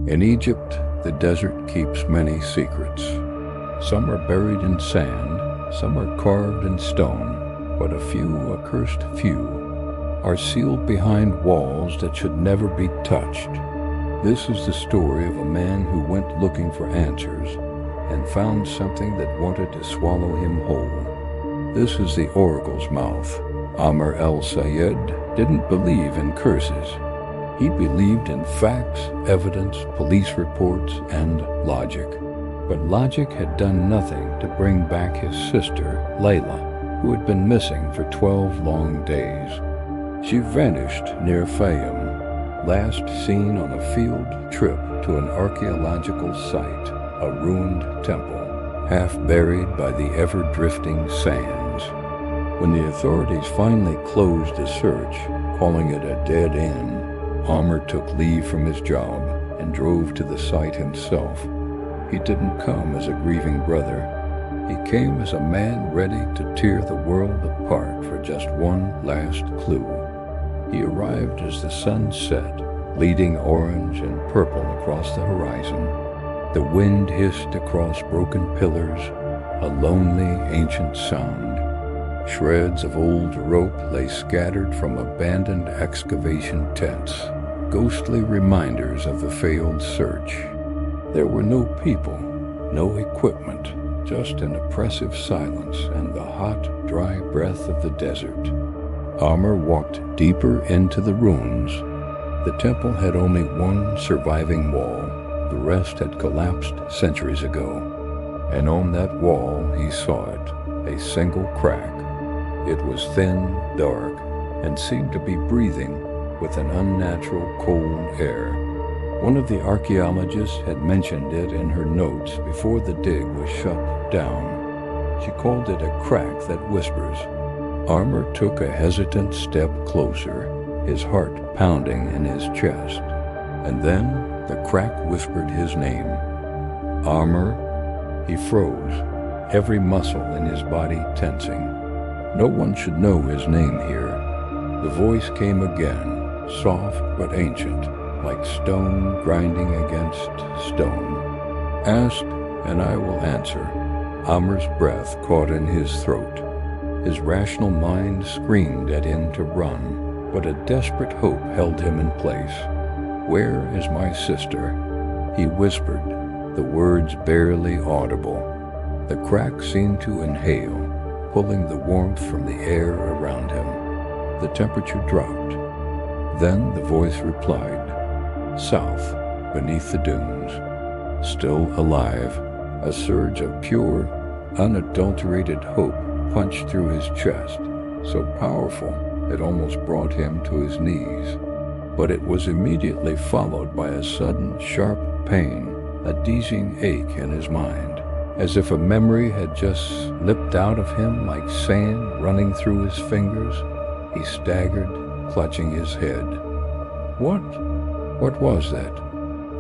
In Egypt, the desert keeps many secrets. Some are buried in sand, some are carved in stone, but a few, accursed few, are sealed behind walls that should never be touched. This is the story of a man who went looking for answers and found something that wanted to swallow him whole. This is the oracle's mouth. Amr el-Sayed didn't believe in curses. He believed in facts, evidence, police reports, and logic. But logic had done nothing to bring back his sister, Layla, who had been missing for 12 long days. She vanished near Fayoum, last seen on a field trip to an archaeological site, a ruined temple, half buried by the ever-drifting sands. When the authorities finally closed the search, calling it a dead end, Amr took leave from his job and drove to the site himself. He didn't come as a grieving brother. He came as a man ready to tear the world apart for just one last clue. He arrived as the sun set, bleeding orange and purple across the horizon. The wind hissed across broken pillars, a lonely ancient sound. Shreds of old rope lay scattered from abandoned excavation tents, ghostly reminders of the failed search. There were no people, no equipment, just an oppressive silence and the hot, dry breath of the desert. Amr walked deeper into the ruins. The temple had only one surviving wall. The rest had collapsed centuries ago. And on that wall he saw it, a single crack. It was thin, dark, and seemed to be breathing with an unnatural cold air. One of the archaeologists had mentioned it in her notes before the dig was shut down. She called it a crack that whispers. Amr took a hesitant step closer, his heart pounding in his chest. And then the crack whispered his name. Amr. He froze, every muscle in his body tensing. No one should know his name here. The voice came again, soft but ancient, like stone grinding against stone. Ask, and I will answer. Amr's breath caught in his throat. His rational mind screamed at him to run, but a desperate hope held him in place. Where is my sister? He whispered, the words barely audible. The crack seemed to inhale, pulling the warmth from the air around him. The temperature dropped. Then the voice replied, south, beneath the dunes. Still alive, a surge of pure, unadulterated hope punched through his chest, so powerful it almost brought him to his knees. But it was immediately followed by a sudden, sharp pain, a dizzying ache in his mind, as if a memory had just slipped out of him like sand running through his fingers. He staggered, clutching his head. What was that?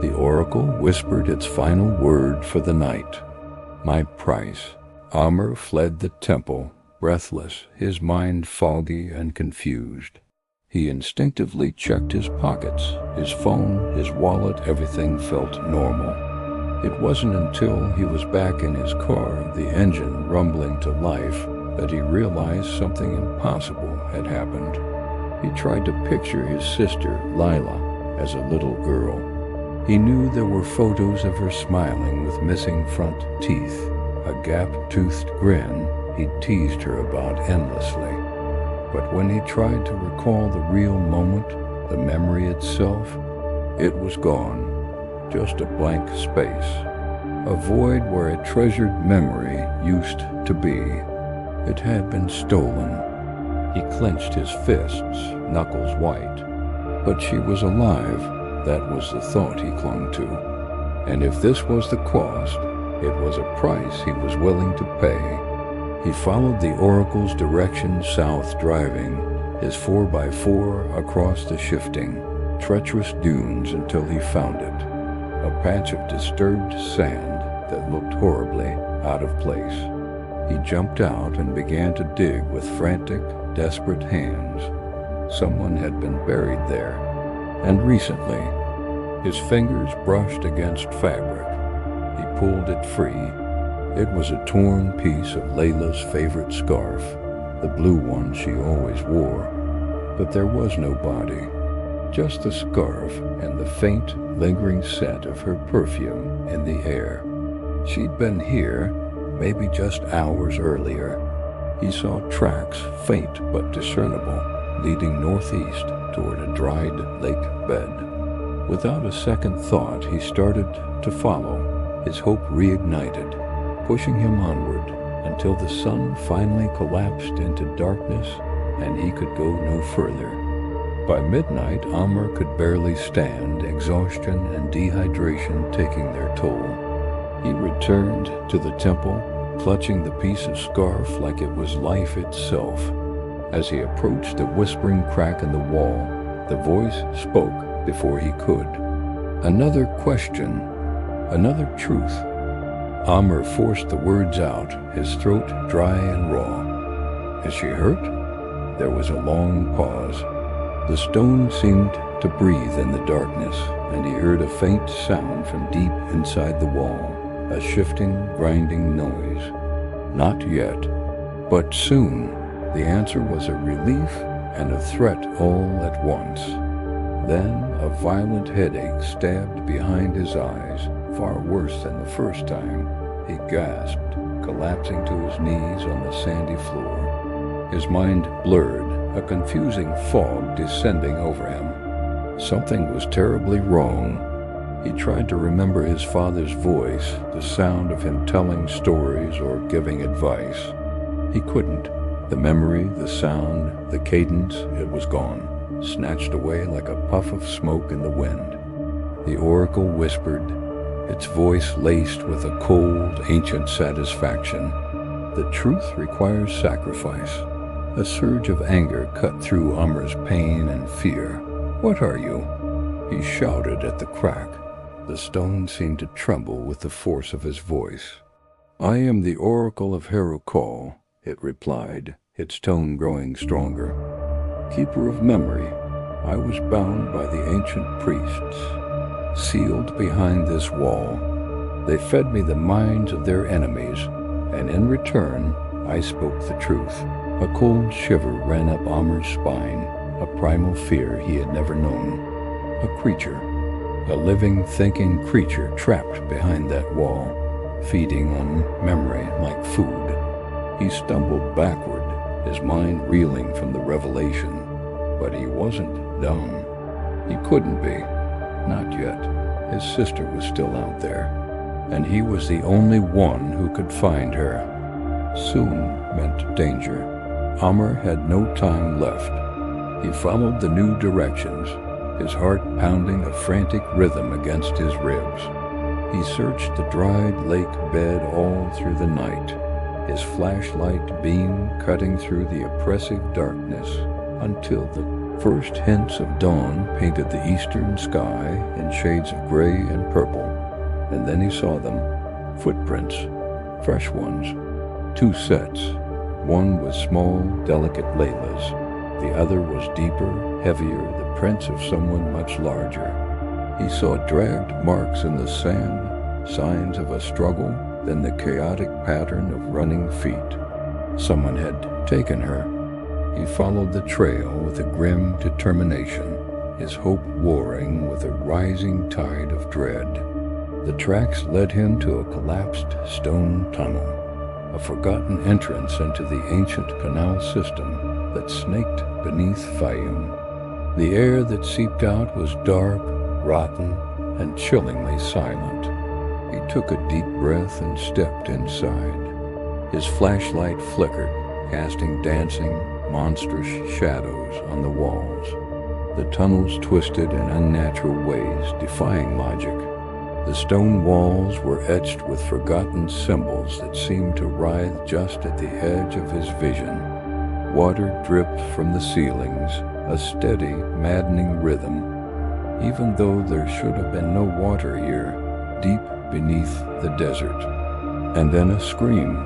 The oracle whispered its final word for the night. My price. Amr fled the temple, breathless, his mind foggy and confused. He instinctively checked his pockets, his phone, his wallet, everything felt normal. It wasn't until he was back in his car, the engine rumbling to life, that he realized something impossible had happened. He tried to picture his sister, Layla, as a little girl. He knew there were photos of her smiling with missing front teeth, a gap-toothed grin he'd teased her about endlessly. But when he tried to recall the real moment, the memory itself, it was gone. Just a blank space, a void where a treasured memory used to be. It had been stolen. He clenched his fists, knuckles white. But she was alive, that was the thought he clung to. And if this was the cost, it was a price he was willing to pay. He followed the oracle's direction south, driving his 4x4 across the shifting, treacherous dunes until he found it. A patch of disturbed sand that looked horribly out of place. He jumped out and began to dig with frantic, desperate hands. Someone had been buried there, and recently. His fingers brushed against fabric. He pulled it free. It was a torn piece of Layla's favorite scarf, the blue one she always wore. But there was no body, just the scarf and the faint, lingering scent of her perfume in the air. She'd been here, maybe just hours earlier. He saw tracks, faint but discernible, leading northeast toward a dried lake bed. Without a second thought, he started to follow, his hope reignited, pushing him onward until the sun finally collapsed into darkness and he could go no further. By midnight, Amr could barely stand, exhaustion and dehydration taking their toll. He returned to the temple, clutching the piece of scarf like it was life itself. As he approached the whispering crack in the wall, the voice spoke before he could. Another question, another truth. Amr forced the words out, his throat dry and raw. Is she hurt? There was a long pause. The stone seemed to breathe in the darkness, and he heard a faint sound from deep inside the wall, a shifting, grinding noise. Not yet, but soon. The answer was a relief and a threat all at once. Then a violent headache stabbed behind his eyes, far worse than the first time. He gasped, collapsing to his knees on the sandy floor. His mind blurred, a confusing fog descending over him. Something was terribly wrong. He tried to remember his father's voice, the sound of him telling stories or giving advice. He couldn't. The memory, the sound, the cadence, it was gone, snatched away like a puff of smoke in the wind. The oracle whispered, its voice laced with a cold, ancient satisfaction. The truth requires sacrifice. A surge of anger cut through Amr's pain and fear. What are you? He shouted at the crack. The stone seemed to tremble with the force of his voice. I am the oracle of Herukal, it replied, its tone growing stronger. Keeper of memory, I was bound by the ancient priests, sealed behind this wall. They fed me the minds of their enemies, and in return, I spoke the truth. A cold shiver ran up Amr's spine, a primal fear he had never known. A creature, a living, thinking creature trapped behind that wall, feeding on memory like food. He stumbled backward, his mind reeling from the revelation. But he wasn't done. He couldn't be. Not yet. His sister was still out there, and he was the only one who could find her. Soon meant danger. Amr had no time left. He followed the new directions, his heart pounding a frantic rhythm against his ribs. He searched the dried lake bed all through the night, his flashlight beam cutting through the oppressive darkness until the first hints of dawn painted the eastern sky in shades of gray and purple. And then he saw them, footprints, fresh ones, 2 sets. One was small, delicate Layla's. The other was deeper, heavier, the prints of someone much larger. He saw dragged marks in the sand, signs of a struggle, then the chaotic pattern of running feet. Someone had taken her. He followed the trail with a grim determination, his hope warring with a rising tide of dread. The tracks led him to a collapsed stone tunnel, a forgotten entrance into the ancient canal system that snaked beneath Fayoum. The air that seeped out was dark, rotten, and chillingly silent. He took a deep breath and stepped inside. His flashlight flickered, casting dancing, monstrous shadows on the walls. The tunnels twisted in unnatural ways, defying logic. The stone walls were etched with forgotten symbols that seemed to writhe just at the edge of his vision. Water dripped from the ceilings, a steady, maddening rhythm, even though there should have been no water here, deep beneath the desert. And then a scream,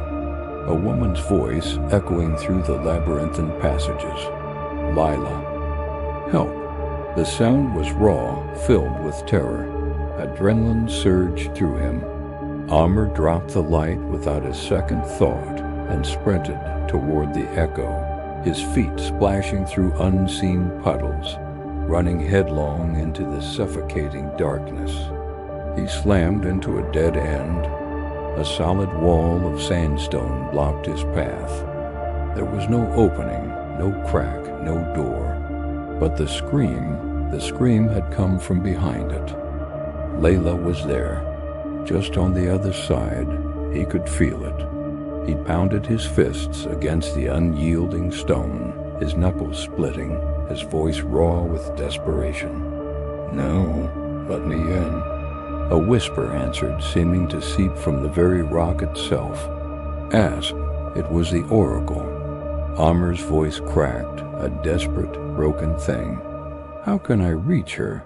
a woman's voice echoing through the labyrinthine passages. Lila. Help. The sound was raw, filled with terror. Adrenaline surged through him. Amr dropped the light without a second thought and sprinted toward the echo, his feet splashing through unseen puddles, running headlong into the suffocating darkness. He slammed into a dead end. A solid wall of sandstone blocked his path. There was no opening, no crack, no door. But the scream had come from behind it. Layla was there. Just on the other side, he could feel it. He pounded his fists against the unyielding stone, his knuckles splitting, his voice raw with desperation. "No, let me in." A whisper answered, seeming to seep from the very rock itself. "Ask." It was the oracle. Amr's voice cracked, a desperate, broken thing. "How can I reach her?"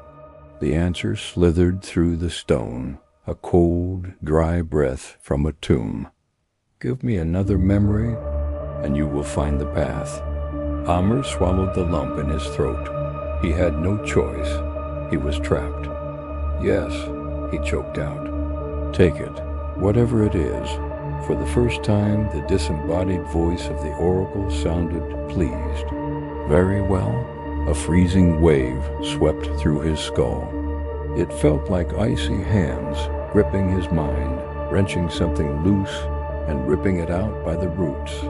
The answer slithered through the stone, a cold, dry breath from a tomb. "Give me another memory, and you will find the path." Amr swallowed the lump in his throat. He had no choice. He was trapped. "Yes," he choked out. "Take it, whatever it is." For the first time, the disembodied voice of the oracle sounded pleased. "Very well." A freezing wave swept through his skull. It felt like icy hands gripping his mind, wrenching something loose and ripping it out by the roots.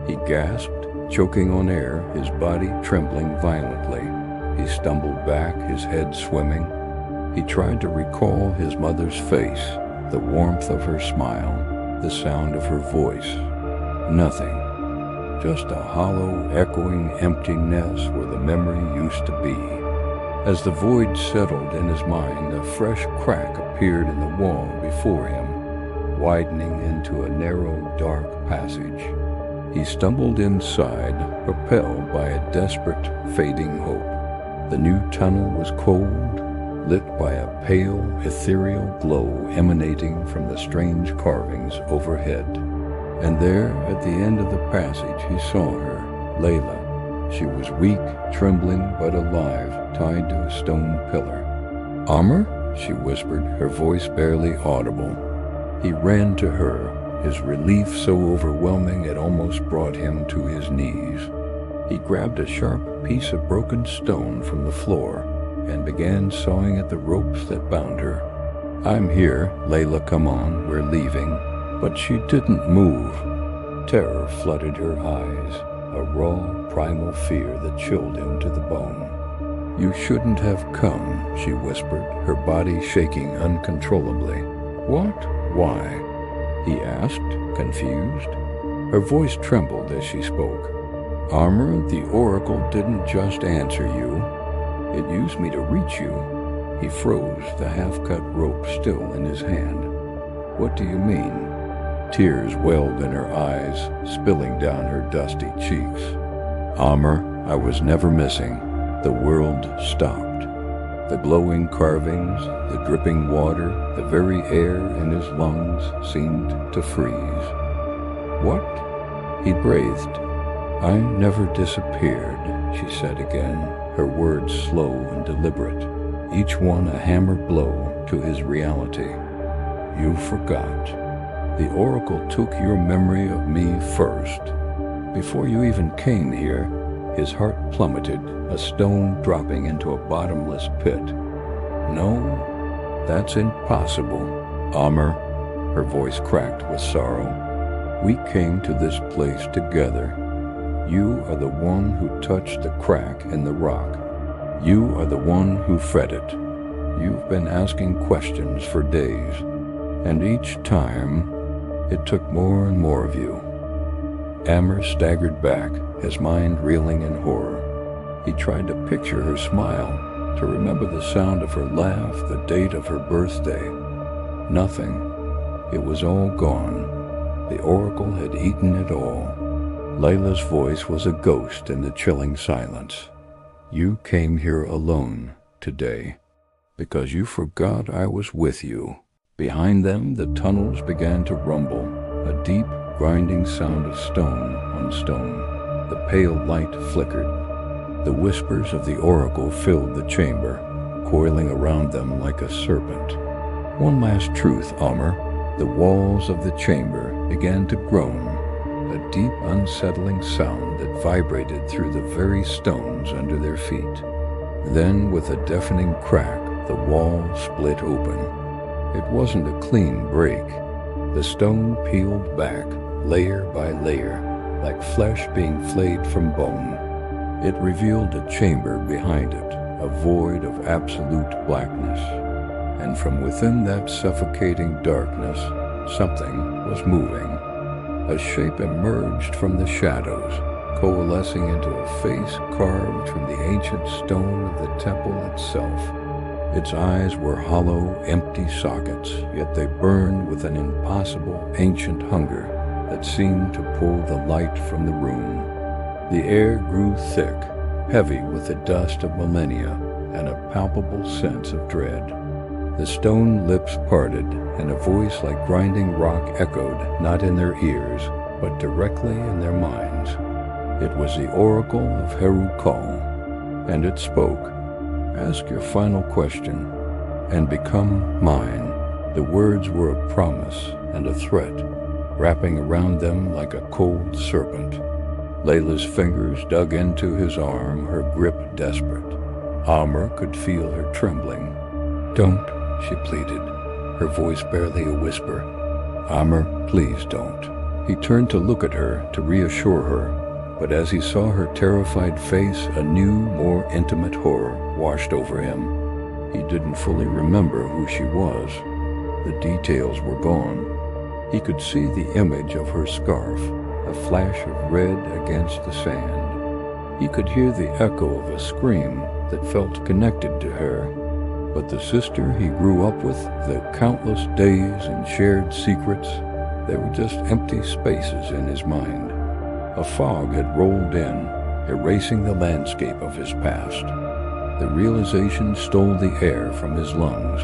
He gasped, choking on air, his body trembling violently. He stumbled back, his head swimming. He tried to recall his mother's face, the warmth of her smile, the sound of her voice. Nothing. Just a hollow, echoing emptiness where the memory used to be. As the void settled in his mind, a fresh crack appeared in the wall before him, widening into a narrow, dark passage. He stumbled inside, propelled by a desperate, fading hope. The new tunnel was cold, lit by a pale, ethereal glow emanating from the strange carvings overhead. And there, at the end of the passage, he saw her, Layla. She was weak, trembling, but alive, tied to a stone pillar. "Amr?" she whispered, her voice barely audible. He ran to her, his relief so overwhelming it almost brought him to his knees. He grabbed a sharp piece of broken stone from the floor and began sawing at the ropes that bound her. "I'm here, Layla, come on, we're leaving." But she didn't move. Terror flooded her eyes, a raw, primal fear that chilled him to the bone. "You shouldn't have come," she whispered, her body shaking uncontrollably. "What? Why?" he asked, confused. Her voice trembled as she spoke. "Amr, the oracle didn't just answer you. It used me to reach you." He froze, the half-cut rope still in his hand. "What do you mean?" Tears welled in her eyes, spilling down her dusty cheeks. "Amr, I was never missing." The world stopped. The glowing carvings, the dripping water, the very air in his lungs seemed to freeze. "What?" He breathed. "I never disappeared," she said again, her words slow and deliberate, each one a hammer blow to his reality. "You forgot. The oracle took your memory of me first. Before you even came here." His heart plummeted, a stone dropping into a bottomless pit. "No, that's impossible, Amr." Her voice cracked with sorrow. "We came to this place together. You are the one who touched the crack in the rock. You are the one who fed it. You've been asking questions for days, and each time it took more and more of you." Amr staggered back, his mind reeling in horror. He tried to picture her smile, to remember the sound of her laugh, the date of her birthday. Nothing. It was all gone. The oracle had eaten it all. Layla's voice was a ghost in the chilling silence. "You came here alone today, because you forgot I was with you." Behind them, the tunnels began to rumble, a deep, grinding sound of stone on stone. The pale light flickered. The whispers of the oracle filled the chamber, coiling around them like a serpent. One last truth, Amr. The walls of the chamber began to groan, a deep, unsettling sound that vibrated through the very stones under their feet. Then, with a deafening crack, the wall split open. It wasn't a clean break. The stone peeled back, layer by layer, like flesh being flayed from bone. It revealed a chamber behind it, a void of absolute blackness. And from within that suffocating darkness, something was moving. A shape emerged from the shadows, coalescing into a face carved from the ancient stone of the temple itself. Its eyes were hollow, empty sockets, yet they burned with an impossible, ancient hunger that seemed to pull the light from the room. The air grew thick, heavy with the dust of millennia and a palpable sense of dread. The stone lips parted, and a voice like grinding rock echoed, not in their ears, but directly in their minds. It was the oracle of Herukal, and it spoke. Ask your final question, and become mine. The words were a promise and a threat, wrapping around them like a cold serpent. Layla's fingers dug into his arm, her grip desperate. Amr could feel her trembling. Don't, she pleaded, her voice barely a whisper. Amr, please don't. He turned to look at her, to reassure her, but as he saw her terrified face, a new, more intimate horror washed over him. He didn't fully remember who she was. The details were gone. He could see the image of her scarf, a flash of red against the sand. He could hear the echo of a scream that felt connected to her. But the sister he grew up with, the countless days and shared secrets, they were just empty spaces in his mind. A fog had rolled in, erasing the landscape of his past. The realization stole the air from his lungs.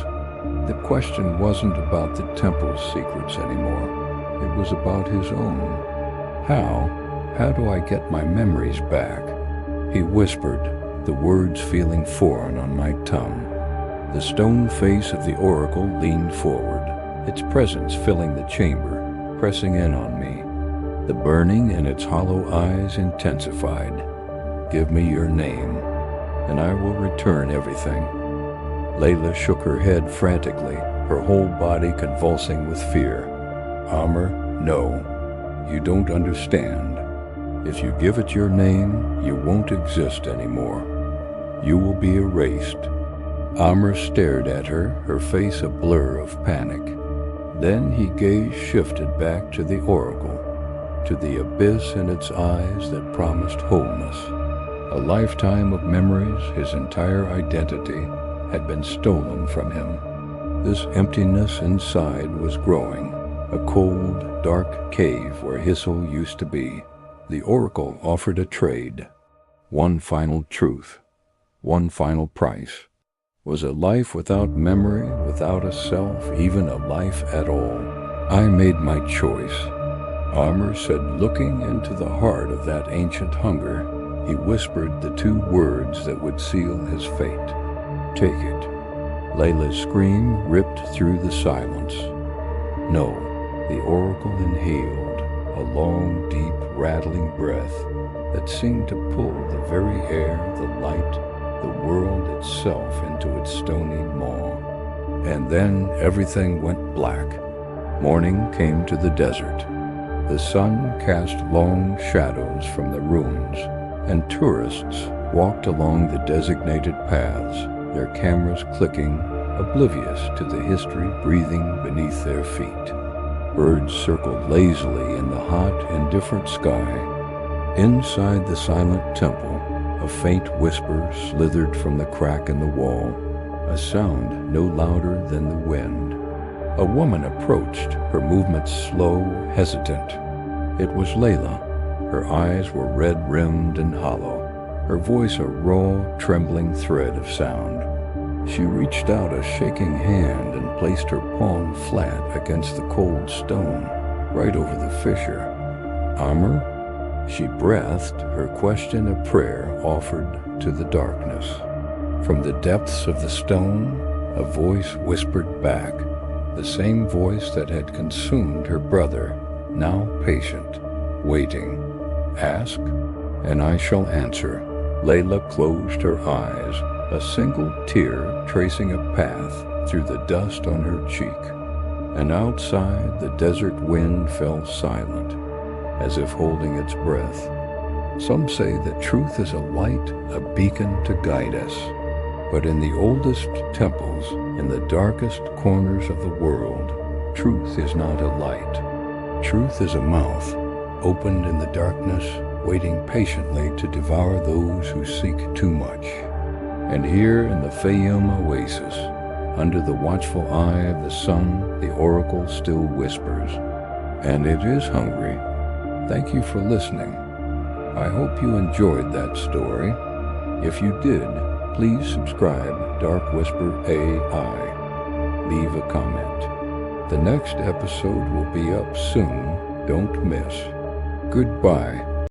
The question wasn't about the temple's secrets anymore. It was about his own. How do I get my memories back? He whispered, the words feeling foreign on my tongue. The stone face of the oracle leaned forward, its presence filling the chamber, pressing in on me. The burning in its hollow eyes intensified. Give me your name, and I will return everything. Layla shook her head frantically, her whole body convulsing with fear. Amr, no, you don't understand. If you give it your name, you won't exist anymore. You will be erased. Amr stared at her, her face a blur of panic. Then his gaze shifted back to the oracle, to the abyss in its eyes that promised wholeness. A lifetime of memories, his entire identity, had been stolen from him. This emptiness inside was growing, a cold, dark cave where Hissel used to be. The oracle offered a trade. One final truth, one final price. Was a life without memory, without a self, even a life at all? I made my choice. Amr said, looking into the heart of that ancient hunger, he whispered the two words that would seal his fate. Take it. Layla's scream ripped through the silence. No, the oracle inhaled, a long, deep, rattling breath that seemed to pull the very air, the light, the world itself into its stony maw. And then everything went black. Morning came to the desert. The sun cast long shadows from the ruins, and tourists walked along the designated paths, their cameras clicking, oblivious to the history breathing beneath their feet. Birds circled lazily in the hot, indifferent sky. Inside the silent temple, a faint whisper slithered from the crack in the wall, a sound no louder than the wind. A woman approached, her movements slow, hesitant. It was Layla. Her eyes were red-rimmed and hollow, her voice a raw, trembling thread of sound. She reached out a shaking hand and placed her palm flat against the cold stone, right over the fissure. Amr? She breathed her question a prayer offered to the darkness. From the depths of the stone, a voice whispered back, the same voice that had consumed her brother, now patient, waiting. Ask, and I shall answer. Layla closed her eyes, a single tear tracing a path through the dust on her cheek. And outside, the desert wind fell silent, as if holding its breath. Some say that truth is a light, a beacon to guide us. But in the oldest temples, in the darkest corners of the world, truth is not a light. Truth is a mouth, opened in the darkness, waiting patiently to devour those who seek too much. And here in the Fayoum oasis, under the watchful eye of the sun, the oracle still whispers, and it is hungry. Thank you for listening. I hope you enjoyed that story. If you did, please subscribe DarkWhisper AI. Leave a comment. The next episode will be up soon. Don't miss. Goodbye.